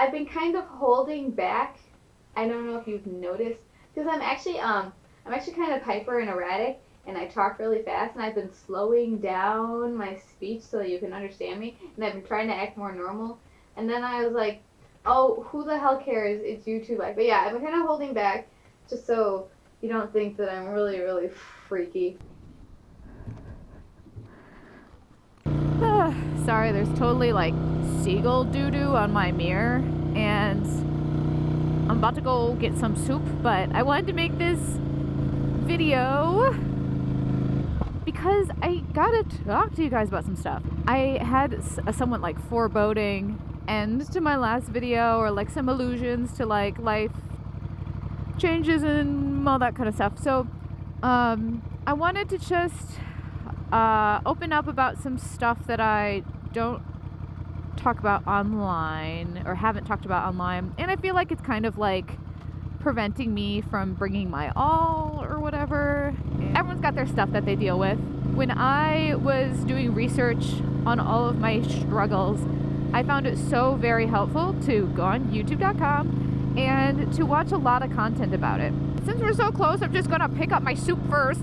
I've been kind of holding back. I don't know if you've noticed, because I'm actually kind of hyper and erratic, and I talk really fast, and I've been slowing down my speech so that you can understand me, and I've been trying to act more normal. And then I was like, oh, who the hell cares? It's YouTube. But yeah, I've been kind of holding back just so you don't think that I'm really, really freaky. Sorry, there's totally like seagull doo-doo on my mirror, and I'm about to go get some soup, but I wanted to make this video because I gotta talk to you guys about some stuff. I had a somewhat like foreboding end to my last video, or like some allusions to like life changes and all that kind of stuff. So I wanted to just open up about some stuff that I don't talk about online, or haven't talked about online, and I feel like it's kind of like preventing me from bringing my all or whatever. Everyone's got their stuff that they deal with. When I was doing research on all of my struggles, I found it so very helpful to go on youtube.com and to watch a lot of content about it. Since we're so close, I'm just gonna pick up my soup first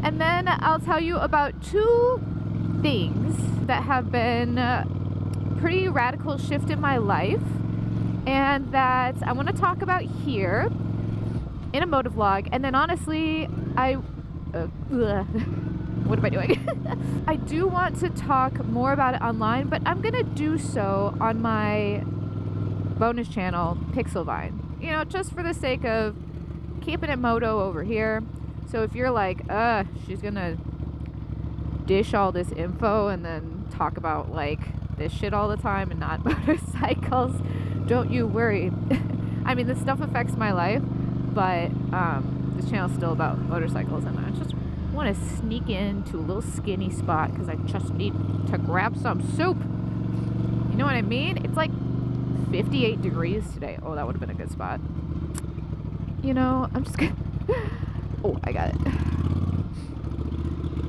and then I'll tell you about two things that have been pretty radical shift in my life, and that I want to talk about here in a MOTO vlog. And then honestly, what am I doing? I do want to talk more about it online, but I'm gonna do so on my bonus channel, Pixelvine. You know, just for the sake of keeping it MOTO over here. So if you're like, she's gonna dish all this info and then talk about like this shit all the time and not motorcycles, don't you worry. I mean, this stuff affects my life, but this channel's still about motorcycles, and I just want to sneak into a little skinny spot because I just need to grab some soup. You know what I mean? It's like 58 degrees today. Oh, that would have been a good spot. You know, I'm just gonna oh, I got it.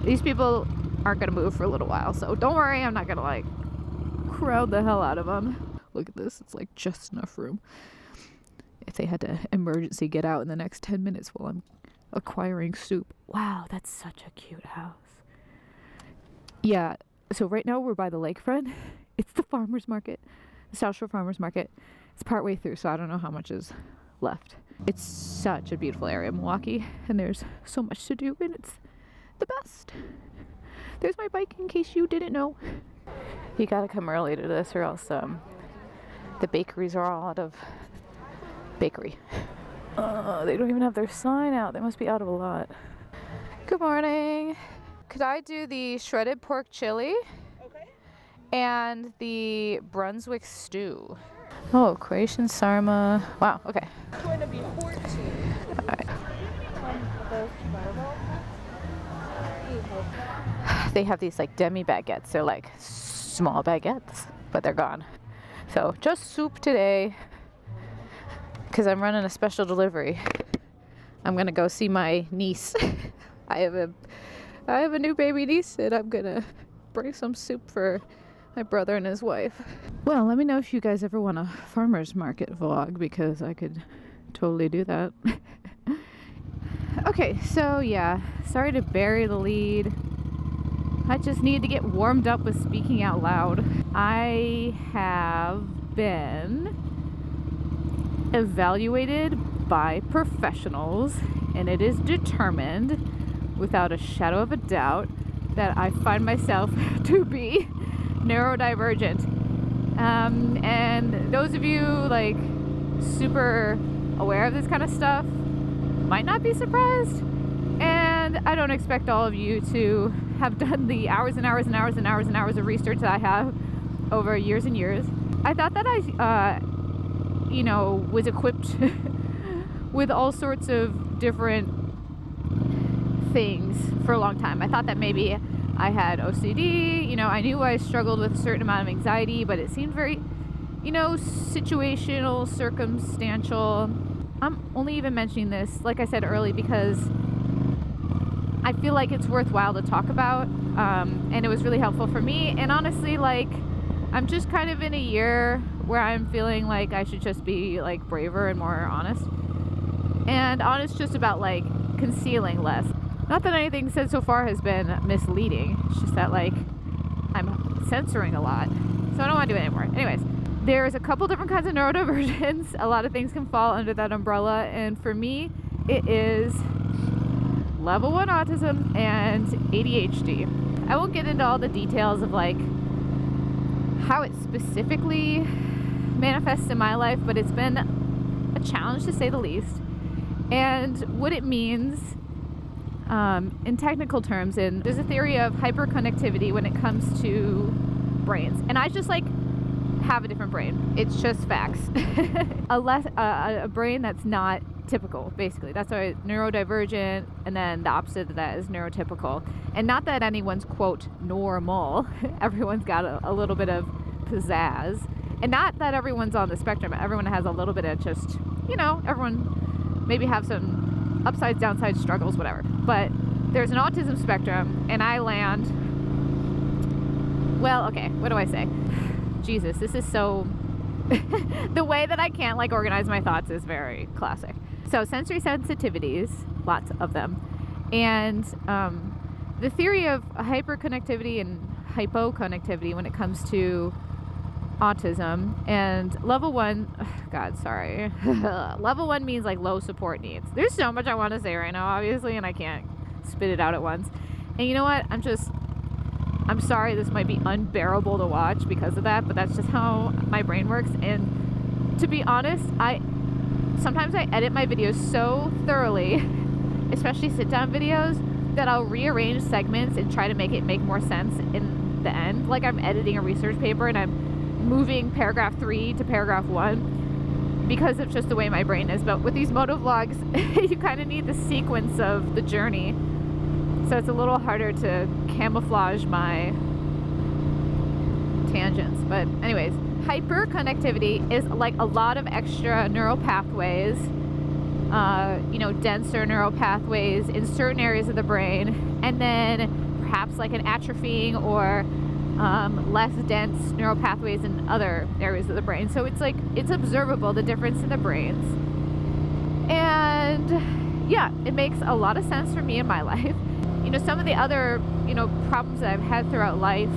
These people aren't gonna move for a little while, so don't worry, I'm not gonna like crowd the hell out of them. Look at this, it's like just enough room if they had to emergency get out in the next 10 minutes while I'm acquiring soup. Wow, that's such a cute house. Yeah, so right now we're by the lakefront. It's the farmer's market, the South Shore Farmer's Market. It's partway through, so I don't know how much is left. It's such a beautiful area, Milwaukee, and there's so much to do, and it's the best. There's my bike in case you didn't know. You gotta come early to this, or else the bakeries are all out of bakery. They don't even have their sign out. They must be out of a lot. Good morning. Could I do the shredded pork chili? Okay. And the Brunswick stew. Oh, Croatian sarma. Wow, okay. It's going to be 14. All right. They have these like demi baguettes. They're like small baguettes, but they're gone. So just soup today because I'm running a special delivery. I'm gonna go see my niece. I have a new baby niece, and I'm gonna bring some soup for my brother and his wife. Well, let me know if you guys ever want a farmer's market vlog, because I could totally do that. Okay, so yeah, sorry to bury the lead. I just need to get warmed up with speaking out loud. I have been evaluated by professionals, and it is determined without a shadow of a doubt that I find myself to be neurodivergent. And those of you like super aware of this kind of stuff might not be surprised. And I don't expect all of you to have done the hours and hours and hours and hours and hours of research that I have over years and years. I thought that I, was equipped with all sorts of different things for a long time. I thought that maybe I had OCD, I knew I struggled with a certain amount of anxiety, but it seemed very, situational, circumstantial. I'm only even mentioning this, like I said earlier, because I feel like it's worthwhile to talk about, and it was really helpful for me. And honestly, like, I'm just kind of in a year where I'm feeling like I should just be like braver and more honest. And honest just about like concealing less. Not that anything said so far has been misleading. It's just that like I'm censoring a lot. So I don't want to do it anymore. Anyways, there's a couple different kinds of neurodivergence. A lot of things can fall under that umbrella. And for me, it is level 1 autism and ADHD. I won't get into all the details of like how it specifically manifests in my life, but it's been a challenge to say the least. And what it means in technical terms, and there's a theory of hyperconnectivity when it comes to brains. And I just like have a different brain. It's just facts. a brain that's not typical, basically. That's why neurodivergent, and then the opposite of that is neurotypical. And not that anyone's, quote, normal. Everyone's got a little bit of pizzazz. And not that everyone's on the spectrum. Everyone has a little bit of just, everyone maybe have some upsides, downsides, struggles, whatever. But there's an autism spectrum, and I land, well, okay, what do I say? Jesus, this is so... the way that I can't like organize my thoughts is very classic. So sensory sensitivities, lots of them. And the theory of hyperconnectivity and hypoconnectivity when it comes to autism. And level 1, level 1 means like low support needs. There's so much I want to say right now, obviously, and I can't spit it out at once. And you know what? I'm sorry this might be unbearable to watch because of that, but that's just how my brain works. And to be honest, sometimes I edit my videos so thoroughly, especially sit-down videos, that I'll rearrange segments and try to make it make more sense in the end. Like I'm editing a research paper and I'm moving paragraph 3 to paragraph 1 because of just the way my brain is. But with these moto vlogs, you kind of need the sequence of the journey. So it's a little harder to camouflage my tangents. But anyways, hyperconnectivity is like a lot of extra neural pathways, denser neural pathways in certain areas of the brain, and then perhaps like an atrophying or less dense neural pathways in other areas of the brain. So it's observable, the difference in the brains. And yeah, it makes a lot of sense for me in my life. Some of the other, problems that I've had throughout life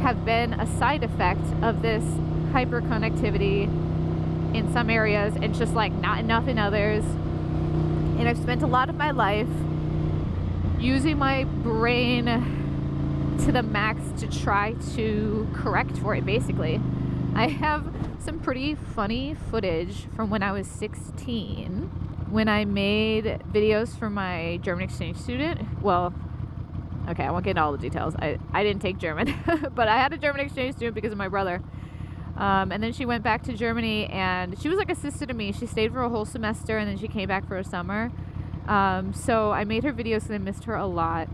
have been a side effect of this hyperconnectivity in some areas and just like not enough in others. And I've spent a lot of my life using my brain to the max to try to correct for it, basically. I have some pretty funny footage from when I was 16. When I made videos for my German exchange student. Well, okay, I won't get into all the details. I didn't take German, but I had a German exchange student because of my brother. And then she went back to Germany, and she was like a sister to me. She stayed for a whole semester, and then she came back for a summer. So I made her videos, and I missed her a lot.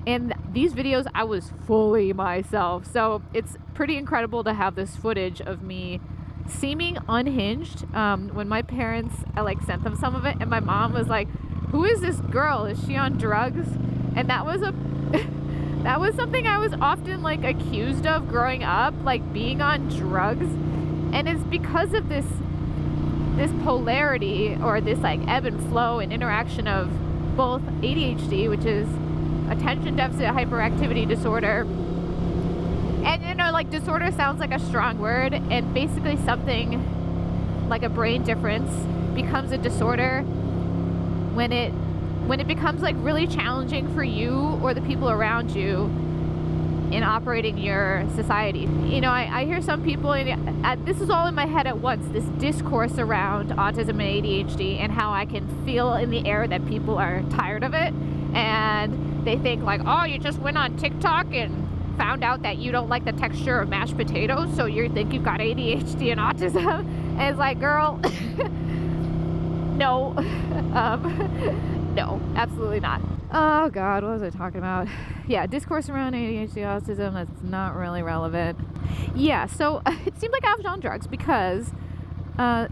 And these videos, I was fully myself. So it's pretty incredible to have this footage of me seeming unhinged. When my parents, I sent them some of it, and my mom was like, "Who is this girl? Is she on drugs?" And that was that was something I was often accused of growing up, being on drugs. And it's because of this polarity, or this ebb and flow and interaction of both ADHD, which is attention deficit hyperactivity disorder. And disorder sounds like a strong word, and basically something like a brain difference becomes a disorder when it becomes really challenging for you or the people around you in operating your society. I hear some people, and this is all in my head at once, this discourse around autism and ADHD, and how I can feel in the air that people are tired of it, and they think oh, you just went on TikTok and found out that you don't like the texture of mashed potatoes, so you think you've got ADHD and autism. And it's girl, no. No, absolutely not. Oh God, what was I talking about? Yeah, discourse around ADHD, autism, that's not really relevant. Yeah, so it seemed like I was on drugs because, I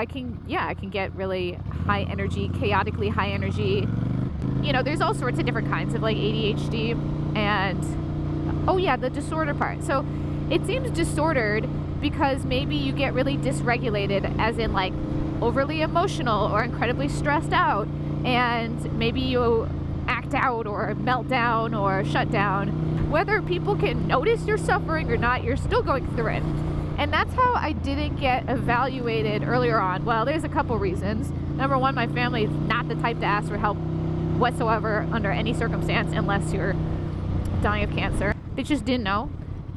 can get really high energy, chaotically high energy. There's all sorts of different kinds of ADHD, and oh yeah, the disorder part. So it seems disordered because maybe you get really dysregulated, as in like overly emotional or incredibly stressed out, and maybe you act out or melt down or shut down. Whether people can notice you're suffering or not, you're still going through it. And that's how I didn't get evaluated earlier on. Well, there's a couple reasons. Number one, my family is not the type to ask for help whatsoever under any circumstance unless you're dying of cancer. They just didn't know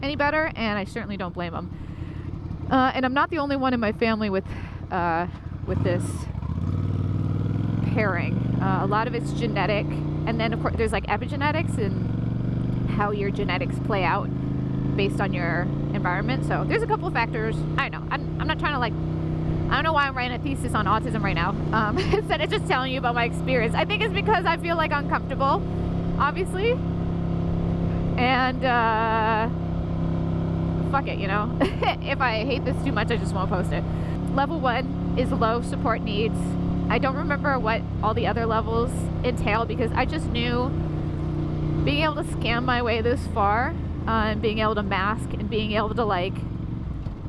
any better, and I certainly don't blame them. And I'm not the only one in my family with this pairing. A lot of it's genetic, and then of course there's like epigenetics and how your genetics play out based on your environment. So there's a couple of factors. I know. I'm not trying to like, I don't know why I'm writing a thesis on autism right now. Instead of just telling you about my experience. I think it's because I feel like uncomfortable, obviously. And fuck it, you know. If I hate this too much, I just won't post it. Level 1 is low support needs. I don't remember what all the other levels entail because I just knew being able to scam my way this far, and being able to mask and being able to like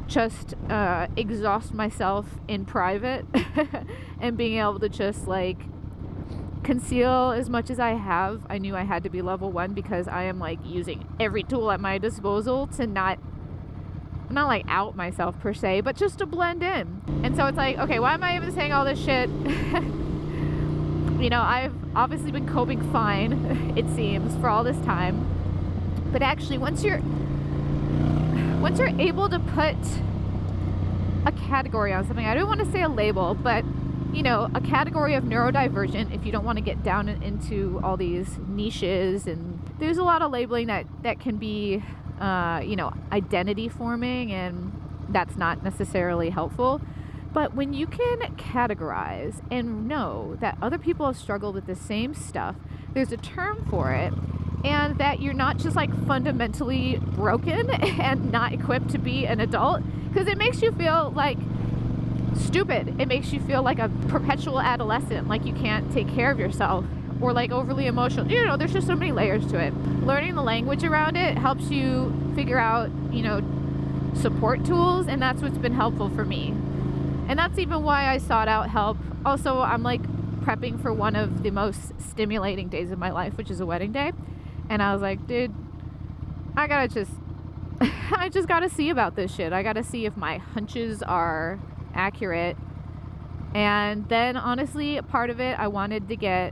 just exhaust myself in private and being able to just like conceal as much as I have. I knew I had to be level 1 because I am like using every tool at my disposal to not like out myself per se, but just to blend in. And so it's like, okay, why am I even saying all this shit? You know, I've obviously been coping fine, it seems, for all this time. But actually, once you're able to put a category on something, I don't want to say a label, but you know, a category of neurodivergent, if you don't want to get down into all these niches, and there's a lot of labeling that can be you know, identity forming, and that's not necessarily helpful. But when you can categorize and know that other people have struggled with the same stuff, there's a term for it, and that you're not just like fundamentally broken and not equipped to be an adult, because it makes you feel like stupid. It makes you feel like a perpetual adolescent, like you can't take care of yourself, or like overly emotional. You know, there's just so many layers to it. Learning the language around it helps you figure out, you know, support tools, and that's what's been helpful for me. And that's even why I sought out help. Also, I'm like prepping for one of the most stimulating days of my life, which is a wedding day. And I was like, dude, I just gotta see about this shit. I gotta see if my hunches are accurate. And then honestly, part of it, I wanted to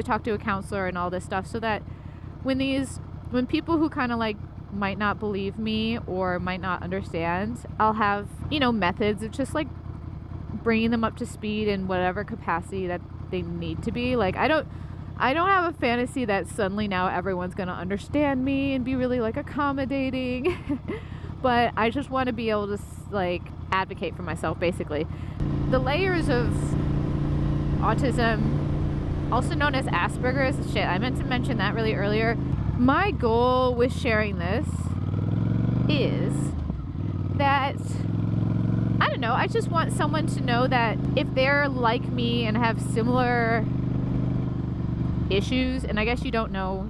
talk to a counselor and all this stuff, so that when people who kind of like might not believe me or might not understand, I'll have, you know, methods of just like bringing them up to speed in whatever capacity that they need to be. Like I don't have a fantasy that suddenly now everyone's gonna understand me and be really like accommodating but I just want to be able to like advocate for myself, basically. The layers of autism, also known as Asperger's, shit, I meant to mention that really earlier. My goal with sharing this is that, I don't know, I just want someone to know that if they're like me and have similar issues, and I guess you don't know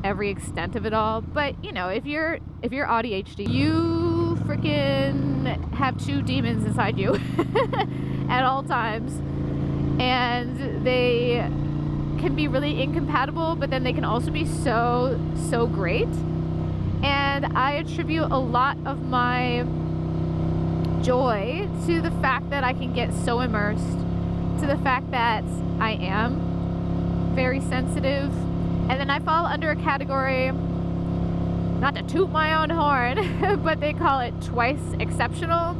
every extent of it all, but you know, if you're ADHD, you freaking have two demons inside you at all times, and they can be really incompatible, but then they can also be so great. And I attribute a lot of my joy to the fact that I can get so immersed, to the fact that I am very sensitive. And then I fall under a category, not to toot my own horn, but they call it twice exceptional.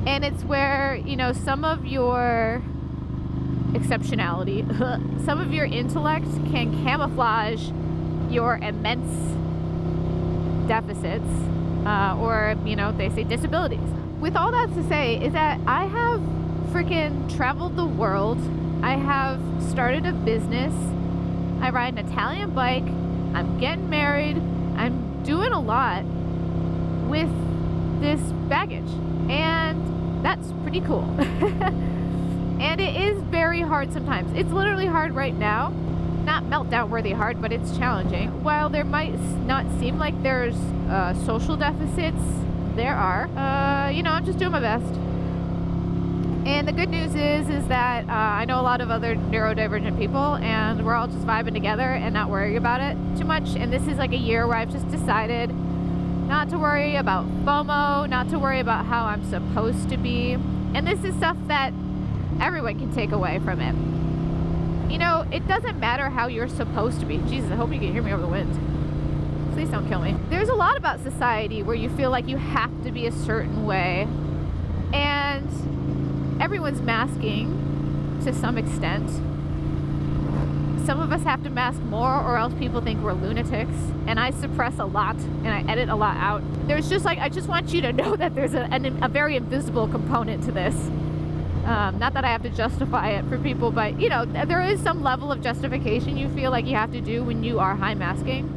And it's where, you know, some of your exceptionality, some of your intellect can camouflage your immense deficits, or, you know, they say disabilities. With all that to say is that I have freaking traveled the world. I have started a business. I ride an Italian bike. I'm getting married. I'm doing a lot with this baggage, and that's pretty cool. And it is very hard sometimes. It's literally hard right now. Not meltdown worthy hard, but it's challenging. While there might not seem like there's social deficits there are. I'm just doing my best. And the good news is that I know a lot of other neurodivergent people, and we're all just vibing together and not worrying about it too much. And this is like a year where I've just decided not to worry about FOMO, not to worry about how I'm supposed to be. And this is stuff that everyone can take away from it. It doesn't matter how you're supposed to be. Jesus, I hope you can hear me over the wind. Please don't kill me. There's a lot about society where you feel like you have to be a certain way. And everyone's masking to some extent. Some of us have to mask more, or else people think we're lunatics. And I suppress a lot, and I edit a lot out. There's just I just want you to know that there's a very invisible component to this. Not that I have to justify it for people, but there is some level of justification you feel like you have to do when you are high masking.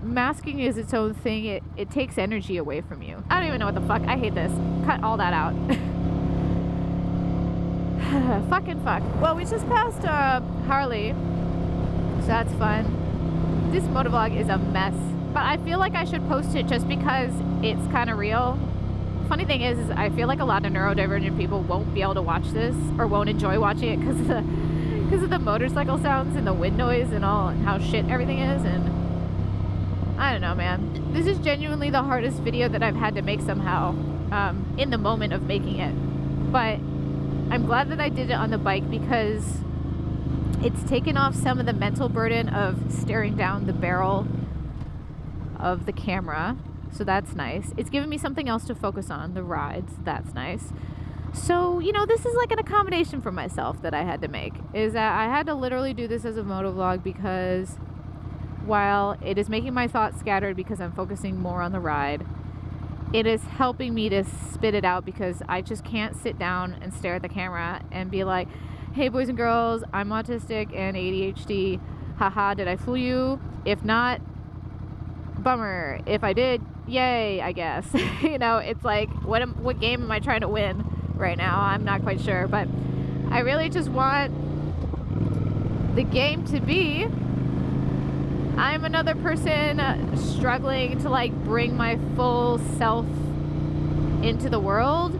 Masking is its own thing. It takes energy away from you. I don't even know what the fuck. I hate this. Cut all that out. Fucking fuck. Well, we just passed Harley, so that's fun. This motovlog is a mess, but I feel like I should post it just because it's kind of real. Funny thing is I feel like a lot of neurodivergent people won't be able to watch this, or won't enjoy watching it because of the motorcycle sounds and the wind noise and all, and how shit everything is. And I don't know, man. This is genuinely the hardest video that I've had to make somehow, in the moment of making it. But I'm glad that I did it on the bike, because it's taken off some of the mental burden of staring down the barrel of the camera. So that's nice. It's given me something else to focus on, the rides. That's nice. So, this is like an accommodation for myself that I had to make, is that I had to literally do this as a motovlog, because while it is making my thoughts scattered because I'm focusing more on the ride, it is helping me to spit it out, because I just can't sit down and stare at the camera and be like, hey boys and girls, I'm autistic and ADHD. Haha, did I fool you? If not, bummer. If I did, yay, I guess. It's like, what game am I trying to win right now? I'm not quite sure, but I really just want the game to be, I'm another person struggling to bring my full self into the world,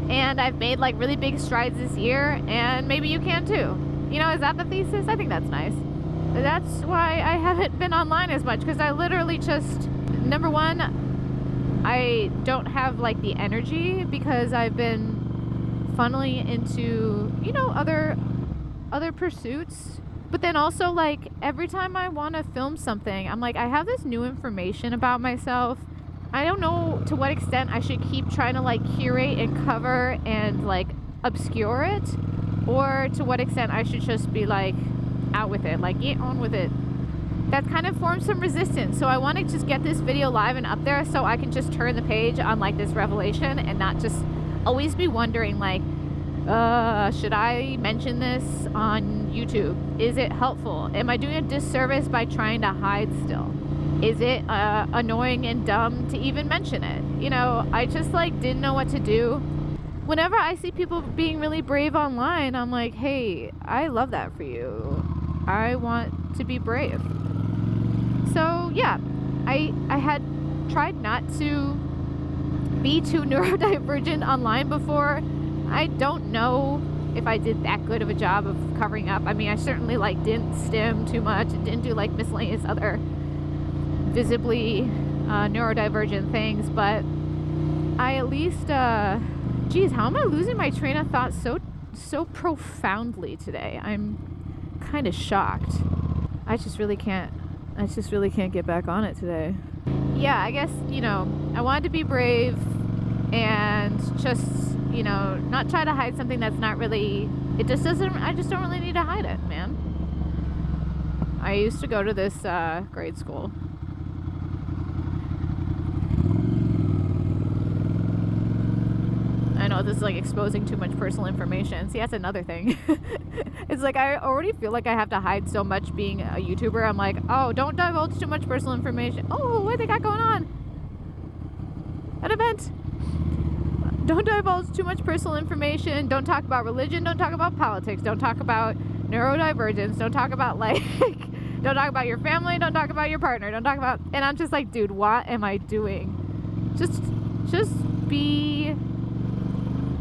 and I've made really big strides this year, and maybe you can too. Is that the thesis? I think that's nice. That's why I haven't been online as much, because I literally just, number one, I don't have the energy, because I've been funneling into other pursuits. But then also, every time I want to film something, I'm like, I have this new information about myself. I don't know to what extent I should keep trying to, curate and cover and, obscure it, or to what extent I should just be, out with it, get on with it. That kind of forms some resistance. So I want to just get this video live and up there, so I can just turn the page on, this revelation, and not just always be wondering, should I mention this on YouTube? Is it helpful? Am I doing a disservice by trying to hide still? Is it annoying and dumb to even mention it? I just didn't know what to do. Whenever I see people being really brave online, I'm like, hey, I love that for you. I want to be brave. So yeah, I had tried not to be too neurodivergent online before. I don't know if I did that good of a job of covering up. I mean, I certainly didn't stim too much and didn't do miscellaneous other visibly neurodivergent things, but I at least geez, how am I losing my train of thought so profoundly today? I'm kind of shocked. I just really can't get back on it today. Yeah, I guess, I wanted to be brave and just, not try to hide something that's not really, I just don't really need to hide it, man. I used to go to this grade school. I know this is exposing too much personal information. See, that's another thing. It's I already feel like I have to hide so much being a YouTuber. I'm like, oh, don't divulge too much personal information. Oh, what they got going on? An event. Don't divulge too much personal information. Don't talk about religion. Don't talk about politics. Don't talk about neurodivergence. Don't talk about don't talk about your family. Don't talk about your partner. Don't talk about, and I'm just dude, what am I doing? Just just be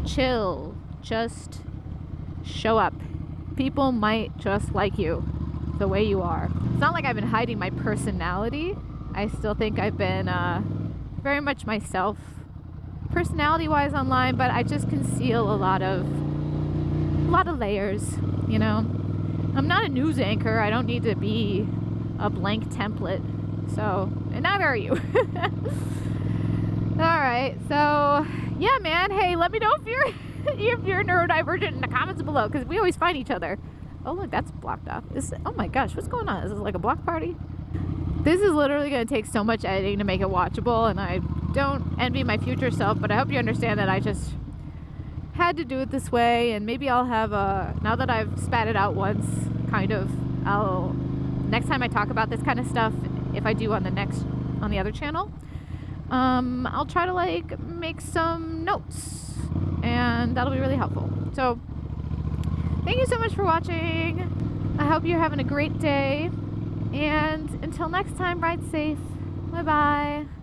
chill. Just show up. People might just like you the way you are. It's not like I've been hiding my personality. I still think I've been very much myself personality-wise online, but I just conceal a lot of layers, you know. I'm not a news anchor. I don't need to be a blank template. So, and neither are you. Alright, so yeah, man. Hey, let me know if you're neurodivergent in the comments below, because we always find each other. Oh look, that's blocked off. Oh my gosh, what's going on? Is this like a block party? This is literally going to take so much editing to make it watchable, and I don't envy my future self, but I hope you understand that I just had to do it this way, and maybe I'll have now that I've spat it out once, kind of, next time I talk about this kind of stuff, if I do on the other channel, I'll try to like make some notes, and that'll be really helpful. So thank you so much for watching. I hope you're having a great day, and until next time, ride safe. Bye bye.